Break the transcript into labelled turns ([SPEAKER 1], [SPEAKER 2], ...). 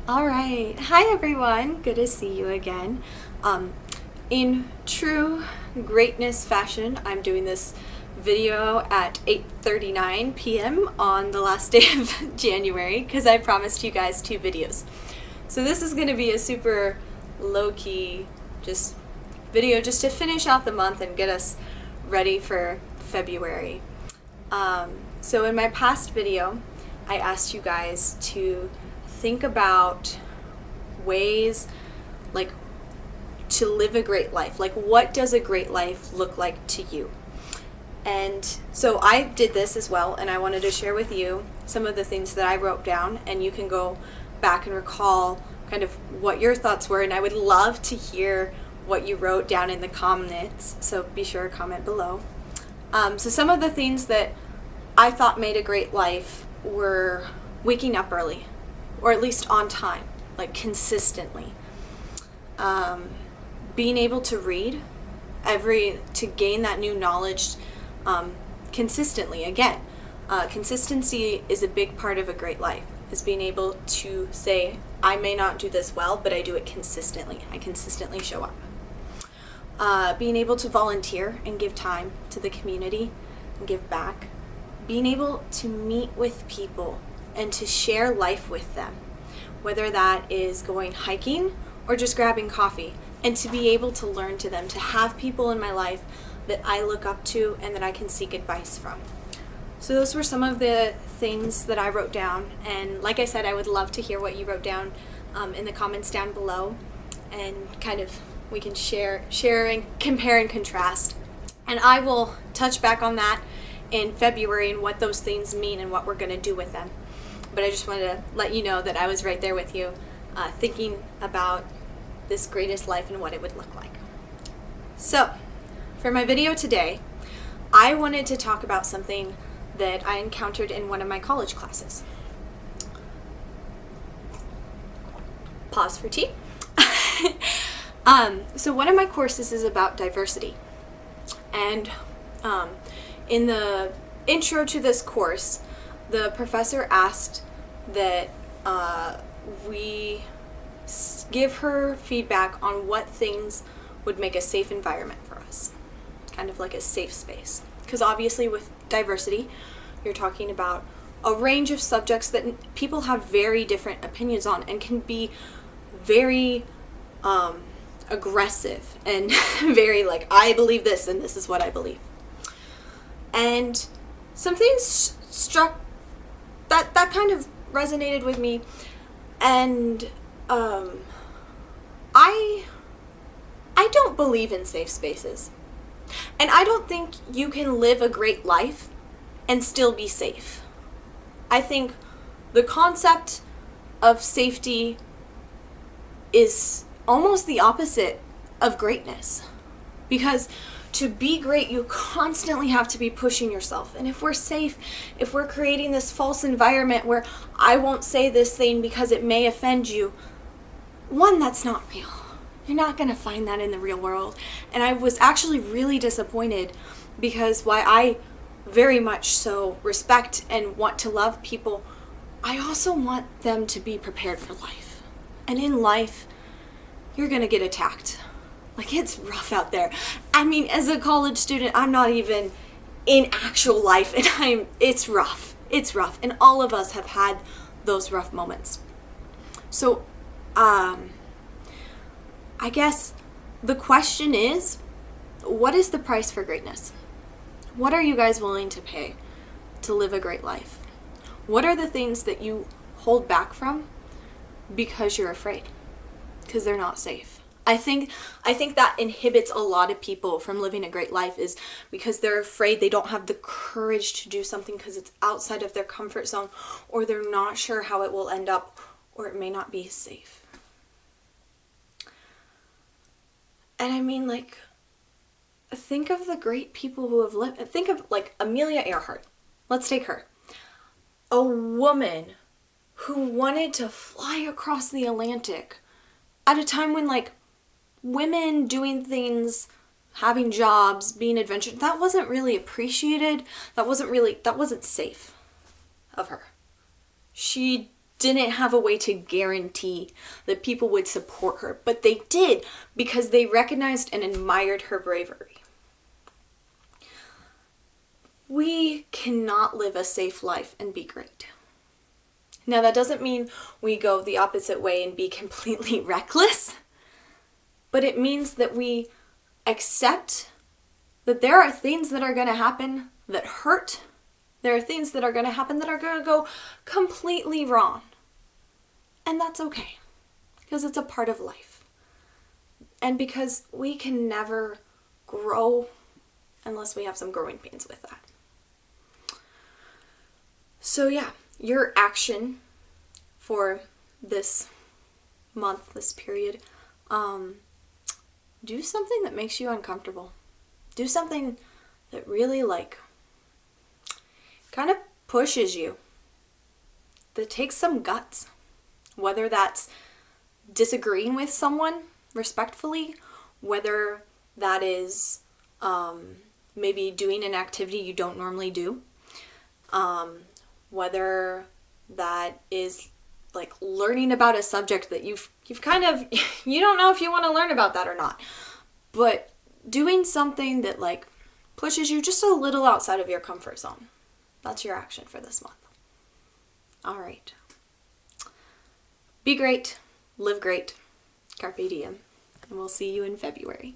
[SPEAKER 1] All right. Hi, everyone. Good to see you again. In true greatness fashion, I'm doing this video at 8:39 p.m. on the last day of January because I promised you guys 2 videos. So this is going to be a super low-key just video just to finish out the month and get us ready for February. So in my past video, I asked you guys to think about ways like to live a great life. Like, what does a great life look like to you? And so I did this as well, and I wanted to share with you some of the things that I wrote down, and you can go back and recall kind of what your thoughts were, and I would love to hear what you wrote down in the comments, so be sure to comment below. So some of the things that I thought made a great life were waking up early, or at least on time, like consistently. Being able to read to gain that new knowledge consistently. Again, consistency is a big part of a great life, is being able to say, I may not do this well, but I do it consistently. I consistently show up. Being able to volunteer and give time to the community and give back. Being able to meet with people and to share life with them, whether that is going hiking or just grabbing coffee, and to be able to learn to them, to have people in my life that I look up to and that I can seek advice from. So those were some of the things that I wrote down, and like I said, I would love to hear what you wrote down in the comments down below, and kind of we can share and compare and contrast. And I will touch back on that in February and what those things mean and what we're going to do with them. But I just wanted to let you know that I was right there with you, thinking about this greatest life and what it would look like. So, for my video today, I wanted to talk about something that I encountered in one of my college classes. Pause for tea. So one of my courses is about diversity. And in the intro to this course, the professor asked that we give her feedback on what things would make a safe environment for us, kind of like a safe space. Because obviously with diversity, you're talking about a range of subjects that people have very different opinions on and can be very aggressive and very like, I believe this and this is what I believe. And some things struck that kind of resonated with me, and I don't believe in safe spaces, and I don't think you can live a great life and still be safe. I think the concept of safety is almost the opposite of greatness, because to be great, you constantly have to be pushing yourself. And if we're safe, if we're creating this false environment where I won't say this thing because it may offend you, one, that's not real. You're not going to find that in the real world. And I was actually really disappointed, because while I very much so respect and want to love people, I also want them to be prepared for life. And in life, you're going to get attacked. Like, it's rough out there. I mean, as a college student, I'm not even in actual life, and it's rough. It's rough. And all of us have had those rough moments. So, I guess the question is, what is the price for greatness? What are you guys willing to pay to live a great life? What are the things that you hold back from because you're afraid? Because they're not safe. I think that inhibits a lot of people from living a great life, is because they're afraid, they don't have the courage to do something because it's outside of their comfort zone, or they're not sure how it will end up, or it may not be safe. And I mean, like, think of the great people who have lived. Think of, like, Amelia Earhart. Let's take her. A woman who wanted to fly across the Atlantic at a time when, like, women doing things, having jobs, being adventurous, that wasn't really appreciated. That wasn't safe of her. She didn't have a way to guarantee that people would support her, but they did because they recognized and admired her bravery. We cannot live a safe life and be great. Now, that doesn't mean we go the opposite way and be completely reckless, but it means that we accept that there are things that are going to happen that hurt. There are things that are going to happen that are going to go completely wrong. And that's okay, because it's a part of life. And because we can never grow unless we have some growing pains with that. So yeah, your action for this month, this period, do something that makes you uncomfortable. Do something that really kind of pushes you, that takes some guts. Whether that's disagreeing with someone respectfully, whether that is maybe doing an activity you don't normally do, whether that is learning about a subject that you've kind of, you don't know if you want to learn about that or not, but doing something that pushes you just a little outside of your comfort zone. That's your action for this month. All right. Be great, live great, Carpe Diem, and we'll see you in February.